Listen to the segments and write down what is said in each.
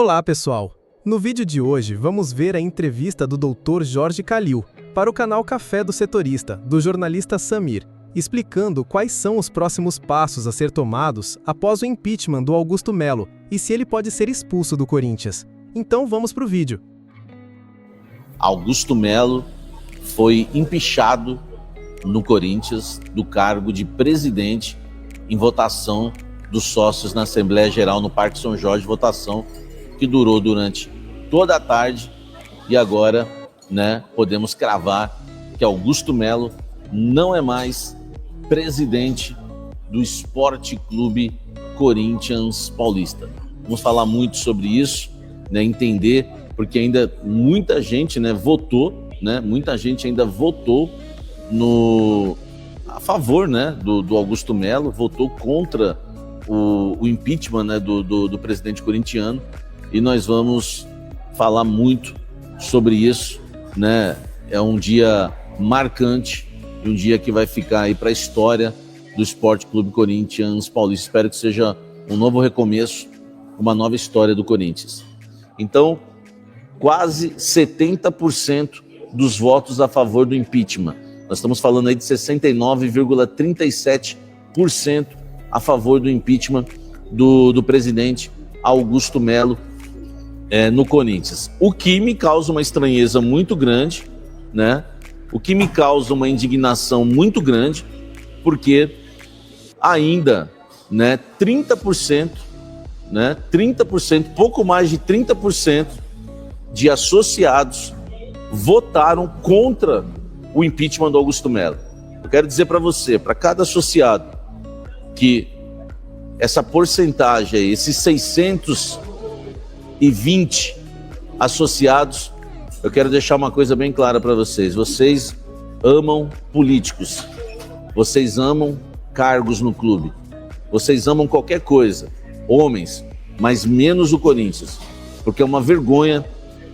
Olá, pessoal! No vídeo de hoje, vamos ver a entrevista do Dr. Jorge Calil para o canal Café do Setorista, do jornalista Samir, explicando quais são os próximos passos a ser tomados após o impeachment do Augusto Melo e se ele pode ser expulso do Corinthians. Então vamos para o vídeo. Augusto Melo foi empichado no Corinthians do cargo de presidente em votação dos sócios na Assembleia Geral no Parque São Jorge, votação que durou durante toda a tarde e agora, podemos cravar que Augusto Melo não é mais presidente do Esporte Clube Corinthians Paulista. Vamos falar muito sobre isso, entender, porque ainda muita gente votou, muita gente ainda votou a favor do Augusto Melo, votou contra o impeachment do presidente corintiano, e nós vamos falar muito sobre isso. É um dia marcante, um dia que vai ficar aí para a história do Esporte Clube Corinthians Paulista. Espero que seja um novo recomeço, uma nova história do Corinthians. Então, quase 70% dos votos a favor do impeachment. Nós estamos falando aí de 69,37% a favor do impeachment do presidente Augusto Melo no Corinthians. O que me causa uma estranheza muito grande, o que me causa uma indignação muito grande, porque ainda 30%, pouco mais de 30% de associados votaram contra o impeachment do Augusto Melo. Eu quero dizer para você, para cada associado, que essa porcentagem aí, esses 620 associados, eu quero deixar uma coisa bem clara para vocês. Vocês amam políticos, vocês amam cargos no clube, vocês amam qualquer coisa, homens, mas menos o Corinthians, porque é uma vergonha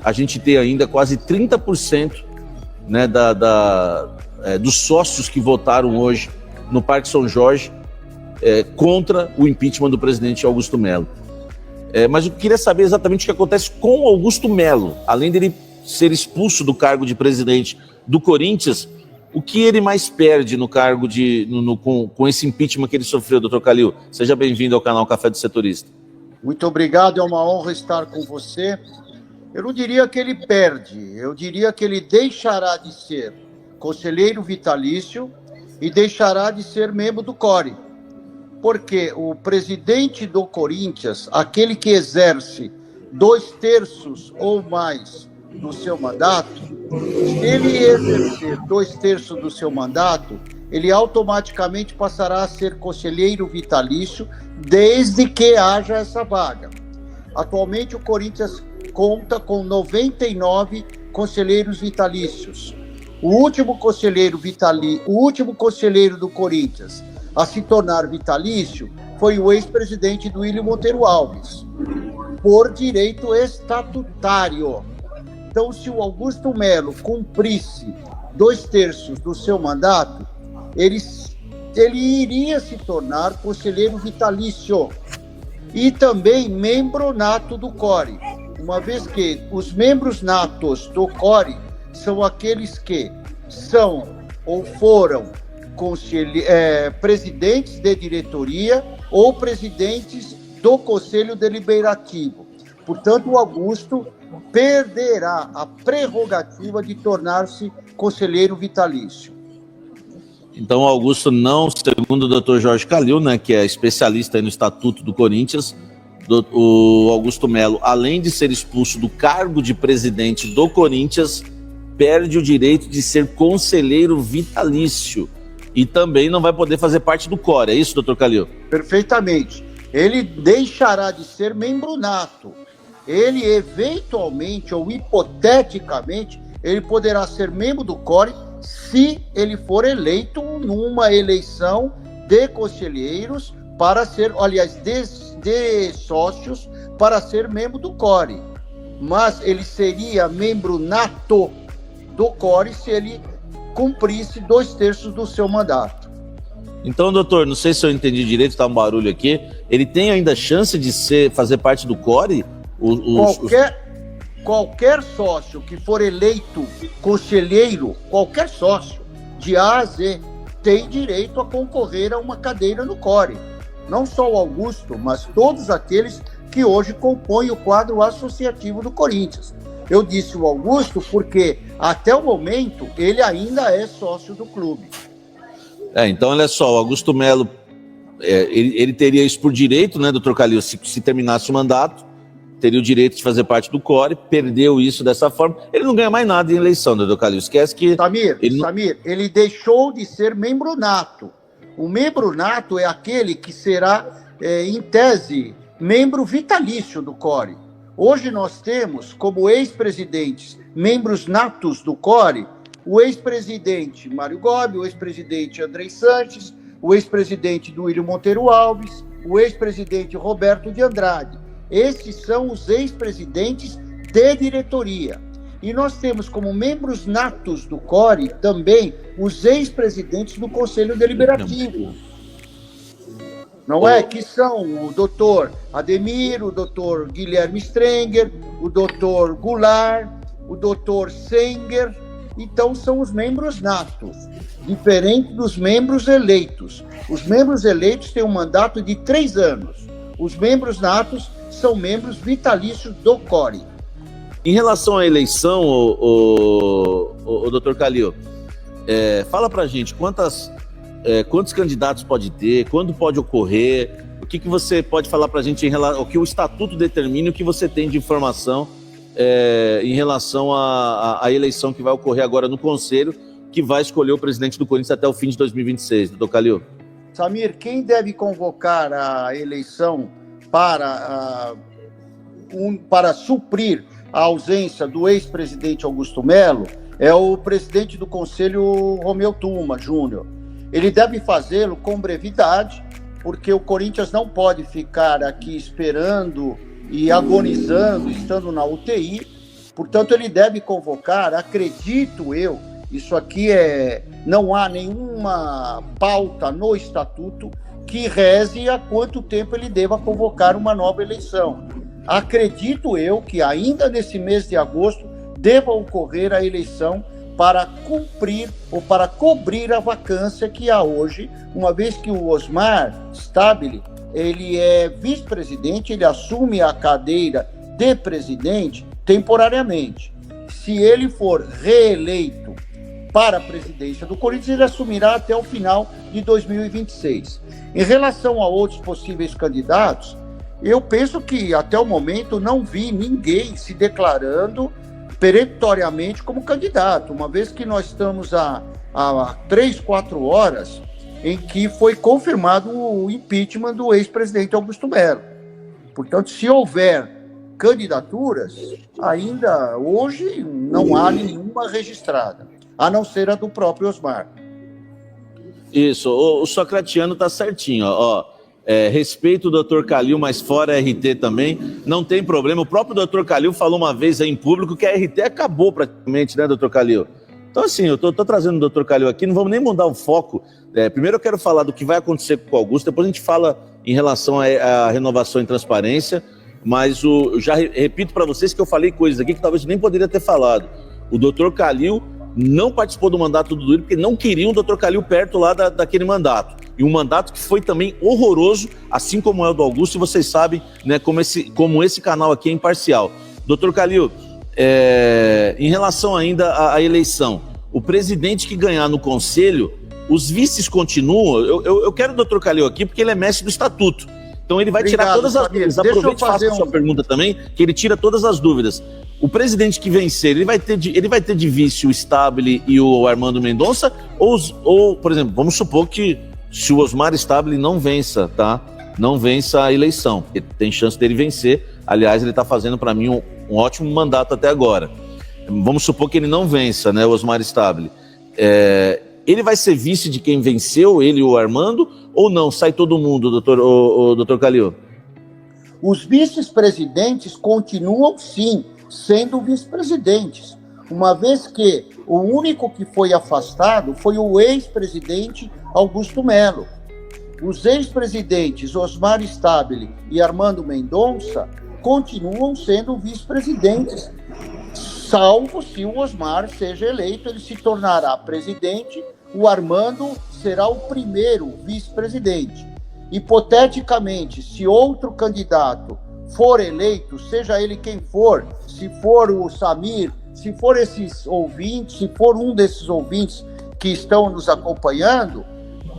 a gente ter ainda quase 30% dos sócios que votaram hoje no Parque São Jorge contra o impeachment do presidente Augusto Melo. Mas eu queria saber exatamente o que acontece com o Augusto Melo, além dele ser expulso do cargo de presidente do Corinthians, o que ele mais perde no cargo com esse impeachment que ele sofreu, doutor Calil? Seja bem-vindo ao canal Café do Setorista. Muito obrigado, é uma honra estar com você. Eu não diria que ele perde, eu diria que ele deixará de ser conselheiro vitalício e deixará de ser membro do CORE. Porque o presidente do Corinthians, aquele que exerce 2/3 ou mais do seu mandato, se ele exercer 2/3 do seu mandato, ele automaticamente passará a ser conselheiro vitalício, desde que haja essa vaga. Atualmente o Corinthians conta com 99 conselheiros vitalícios. O último conselheiro do Corinthians a se tornar vitalício foi o ex-presidente Duílio Monteiro Alves, por direito estatutário. Então, se o Augusto Melo cumprisse 2/3 do seu mandato, ele iria se tornar conselheiro vitalício e também membro nato do CORE, uma vez que os membros natos do CORE são aqueles que são ou foram presidentes de diretoria ou presidentes do Conselho Deliberativo. Portanto, o Augusto perderá a prerrogativa de tornar-se conselheiro vitalício. Então, o Augusto não, segundo o doutor Jorge Calil, que é especialista aí no Estatuto do Corinthians, o Augusto Melo, além de ser expulso do cargo de presidente do Corinthians, perde o direito de ser conselheiro vitalício. E também não vai poder fazer parte do CORE, é isso, doutor Calil? Perfeitamente. Ele deixará de ser membro nato. Ele, eventualmente ou hipoteticamente, ele poderá ser membro do CORE se ele for eleito numa eleição de conselheiros para ser, aliás, de sócios para ser membro do CORE. Mas ele seria membro nato do CORE se ele cumprisse 2/3 do seu mandato. Então, doutor, não sei se eu entendi direito, tá um barulho aqui, ele tem ainda chance de fazer parte do CORE? Qualquer sócio que for eleito conselheiro, qualquer sócio, de A a Z, tem direito a concorrer a uma cadeira no CORE. Não só o Augusto, mas todos aqueles que hoje compõem o quadro associativo do Corinthians. Eu disse o Augusto porque, até o momento, ele ainda é sócio do clube. Então, olha só, o Augusto Melo, ele teria isso por direito, né, doutor Calil, se terminasse o mandato, teria o direito de fazer parte do CORE, perdeu isso dessa forma. Ele não ganha mais nada em eleição, doutor Calil. Esquece que... Samir, ele deixou de ser membro nato. O membro nato é aquele que será, em tese, membro vitalício do CORE. Hoje nós temos, como ex-presidentes, membros natos do CORE, o ex-presidente Mário Gobi, o ex-presidente Andrei Sanches, o ex-presidente Duílio Monteiro Alves, o ex-presidente Roberto de Andrade. Esses são os ex-presidentes de diretoria. E nós temos como membros natos do CORE também os ex-presidentes do Conselho Deliberativo. Não é? Que são o doutor Ademir, o doutor Guilherme Strenger, o doutor Goulart, o doutor Senger. Então, são os membros natos, diferente dos membros eleitos. Os membros eleitos têm um mandato de 3 anos. Os membros natos são membros vitalícios do CORE. Em relação à eleição, o doutor Calil, fala pra gente quantos candidatos pode ter, quando pode ocorrer, o que você pode falar pra gente em relação ao que o estatuto determina, o que você tem de informação em relação à eleição que vai ocorrer agora no Conselho, que vai escolher o presidente do Corinthians até o fim de 2026, doutor Calil? Samir, quem deve convocar a eleição para suprir a ausência do ex-presidente Augusto Melo é o presidente do Conselho, Romeu Tuma Júnior. Ele deve fazê-lo com brevidade, porque o Corinthians não pode ficar aqui esperando e agonizando, estando na UTI. Portanto, ele deve convocar, acredito eu, isso aqui não há nenhuma pauta no estatuto que reze há quanto tempo ele deva convocar uma nova eleição. Acredito eu que ainda nesse mês de agosto deva ocorrer a eleição para cumprir ou para cobrir a vacância que há hoje, uma vez que o Osmar Stabile, ele é vice-presidente, ele assume a cadeira de presidente temporariamente. Se ele for reeleito para a presidência do Corinthians, ele assumirá até o final de 2026. Em relação a outros possíveis candidatos, eu penso que até o momento não vi ninguém se declarando peremptoriamente como candidato, uma vez que nós estamos há 3, 4 horas em que foi confirmado o impeachment do ex-presidente Augusto Melo. Portanto, se houver candidaturas, ainda hoje não há nenhuma registrada, a não ser a do próprio Osmar. Isso, o Socratiano tá certinho, ó. Respeito o doutor Calil, mas fora a RT também, não tem problema. O próprio doutor Calil falou uma vez aí em público que a RT acabou praticamente, né, doutor Calil? Então, assim, eu tô trazendo o doutor Calil aqui, não vamos nem mudar o foco. Primeiro eu quero falar do que vai acontecer com o Augusto, depois a gente fala em relação à renovação e transparência, mas eu já repito para vocês que eu falei coisas aqui que talvez eu nem poderia ter falado. O doutor Calil não participou do mandato do Duílio porque não queriam o doutor Calil perto lá daquele mandato. E um mandato que foi também horroroso, assim como é o do Augusto, e vocês sabem, né, como esse canal aqui é imparcial. Doutor Calil, em relação ainda à eleição, o presidente que ganhar no conselho, os vices continuam. Eu quero o doutor Calil aqui porque ele é mestre do estatuto. Então ele vai tirar todas as dúvidas. Aproveite e faça a sua pergunta também, que ele tira todas as dúvidas. O presidente que vencer, ele vai ter de vice o Stabile e o Armando Mendonça? Ou, por exemplo, vamos supor que se o Osmar Stabile não vença, tá? Não vença a eleição. Tem chance dele vencer. Aliás, ele está fazendo para mim um ótimo mandato até agora. Vamos supor que ele não vença, né, o Osmar Stabile. Ele vai ser vice de quem venceu, ele e o Armando, ou não? Sai todo mundo, doutor Calil? Os vice-presidentes continuam, sim, sendo vice-presidentes, uma vez que o único que foi afastado foi o ex-presidente Augusto Melo. Os ex-presidentes Osmar Stabile e Armando Mendonça continuam sendo vice-presidentes, salvo se o Osmar seja eleito, ele se tornará presidente, o Armando será o primeiro vice-presidente. Hipoteticamente, se outro candidato for eleito, seja ele quem for, se for o Samir, se for esses ouvintes, se for um desses ouvintes que estão nos acompanhando,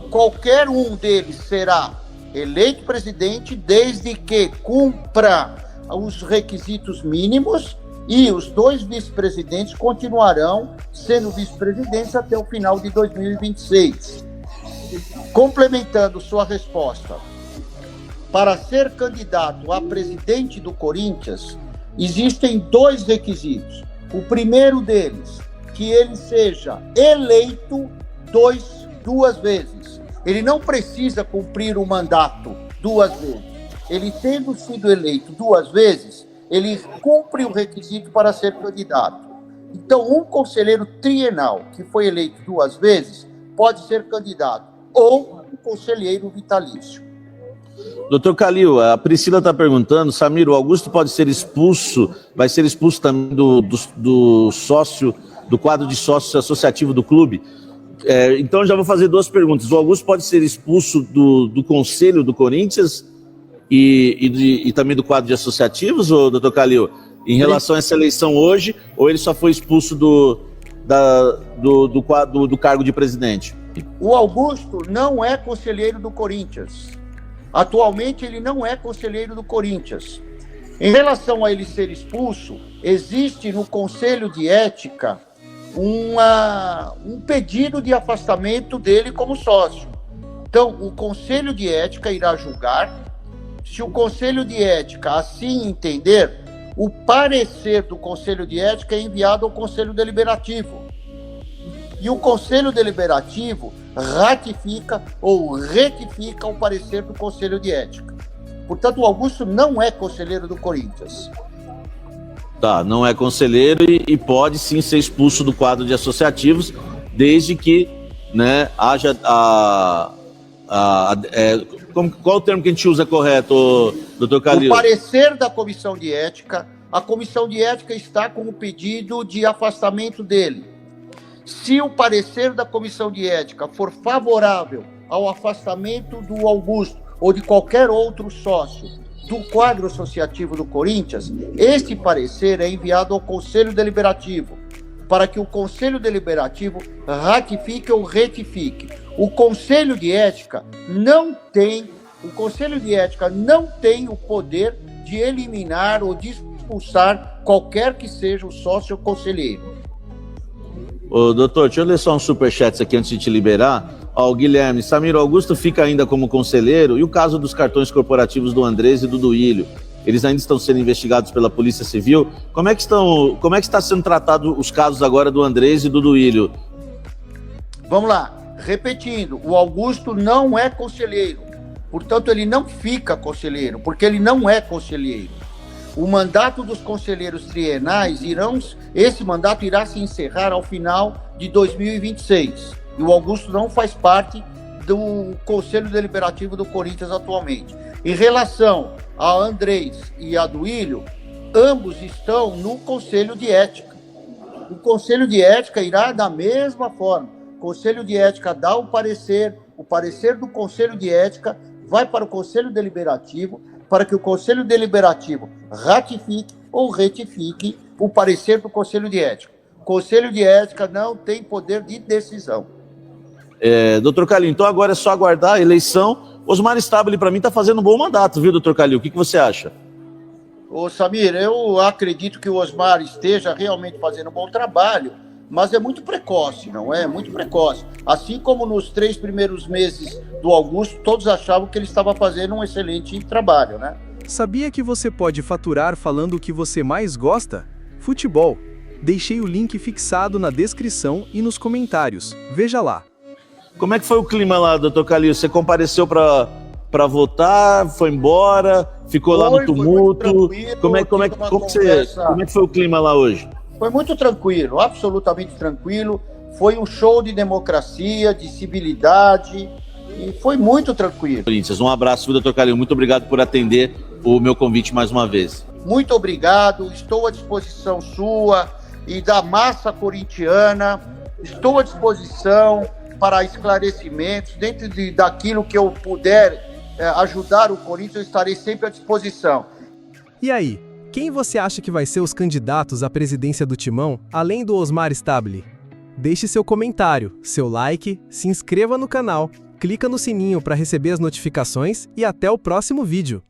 qualquer um deles será eleito presidente desde que cumpra os requisitos mínimos e os 2 vice-presidentes continuarão sendo vice-presidentes até o final de 2026. Complementando sua resposta, para ser candidato a presidente do Corinthians, existem 2 requisitos. O primeiro deles, que ele seja eleito 2 vezes. Ele não precisa cumprir o mandato 2 vezes. Ele tendo sido eleito 2 vezes, ele cumpre o requisito para ser candidato. Então, um conselheiro trienal que foi eleito 2 vezes pode ser candidato, ou um conselheiro vitalício. Doutor Calil, a Priscila está perguntando, Samir, o Augusto pode ser expulso, vai ser expulso também do sócio, do quadro de sócios associativo do clube? Então já vou fazer 2 perguntas. O Augusto pode ser expulso do conselho do Corinthians e também do quadro de associativos, ou, doutor Calil, em relação a essa eleição hoje, ou ele só foi expulso do cargo de presidente? O Augusto não é conselheiro do Corinthians. Atualmente ele não é conselheiro do Corinthians. Em relação a ele ser expulso, existe no Conselho de Ética um pedido de afastamento dele como sócio. Então, o Conselho de Ética irá julgar. Se o Conselho de Ética assim entender, o parecer do Conselho de Ética é enviado ao Conselho Deliberativo. E o Conselho Deliberativo ratifica ou retifica o parecer do Conselho de Ética. Portanto, o Augusto não é conselheiro do Corinthians. Tá, não é conselheiro e pode sim ser expulso do quadro de associativos, desde que, né, haja qual o termo que a gente usa correto, doutor Calil? O parecer da Comissão de Ética, a Comissão de Ética está com o pedido de afastamento dele. Se o parecer da Comissão de Ética for favorável ao afastamento do Augusto ou de qualquer outro sócio do quadro associativo do Corinthians, este parecer é enviado ao Conselho Deliberativo, para que o Conselho Deliberativo ratifique ou retifique. O Conselho de Ética não tem o poder de eliminar ou de expulsar qualquer que seja o sócio conselheiro. Ô, doutor, deixa eu ler só uns superchats aqui antes de te liberar. Ó, o Guilherme, Samir Augusto fica ainda como conselheiro, e o caso dos cartões corporativos do Andrés e do Duílio? Eles ainda estão sendo investigados pela Polícia Civil? Como é que está sendo tratado os casos agora do Andrés e do Duílio? Vamos lá, repetindo, o Augusto não é conselheiro, portanto ele não fica conselheiro, porque ele não é conselheiro. O mandato dos conselheiros trienais esse mandato irá se encerrar ao final de 2026. E o Augusto não faz parte do Conselho Deliberativo do Corinthians atualmente. Em relação a Andrés e a Duílio, ambos estão no Conselho de Ética. O Conselho de Ética irá da mesma forma. O Conselho de Ética dá o parecer do Conselho de Ética vai para o Conselho Deliberativo, para que o Conselho Deliberativo ratifique ou retifique o parecer do Conselho de Ética. O Conselho de Ética não tem poder de decisão. Doutor Calil, então agora é só aguardar a eleição. Osmar Stabile, para mim, está fazendo um bom mandato, viu, doutor Calil? O que você acha? Ô, Samir, eu acredito que o Osmar esteja realmente fazendo um bom trabalho, mas é muito precoce, não é? Muito precoce. Assim como nos 3 primeiros meses do Augusto, todos achavam que ele estava fazendo um excelente trabalho, né? Sabia que você pode faturar falando o que você mais gosta? Futebol. Deixei o link fixado na descrição e nos comentários. Veja lá. Como é que foi o clima lá, doutor Calil? Você compareceu para votar, foi embora, ficou lá no tumulto? Como é que foi o clima lá hoje? Foi muito tranquilo, absolutamente tranquilo. Foi um show de democracia, de civilidade, e foi muito tranquilo. Um abraço, doutor Calil. Muito obrigado por atender o meu convite mais uma vez. muito obrigado, estou à disposição sua e da massa corintiana, estou à disposição para esclarecimentos, dentro daquilo que eu puder ajudar o Corinthians, eu estarei sempre à disposição. E aí, quem você acha que vai ser os candidatos à presidência do Timão, além do Osmar Stabile? Deixe seu comentário, seu like, se inscreva no canal, clica no sininho para receber as notificações e até o próximo vídeo.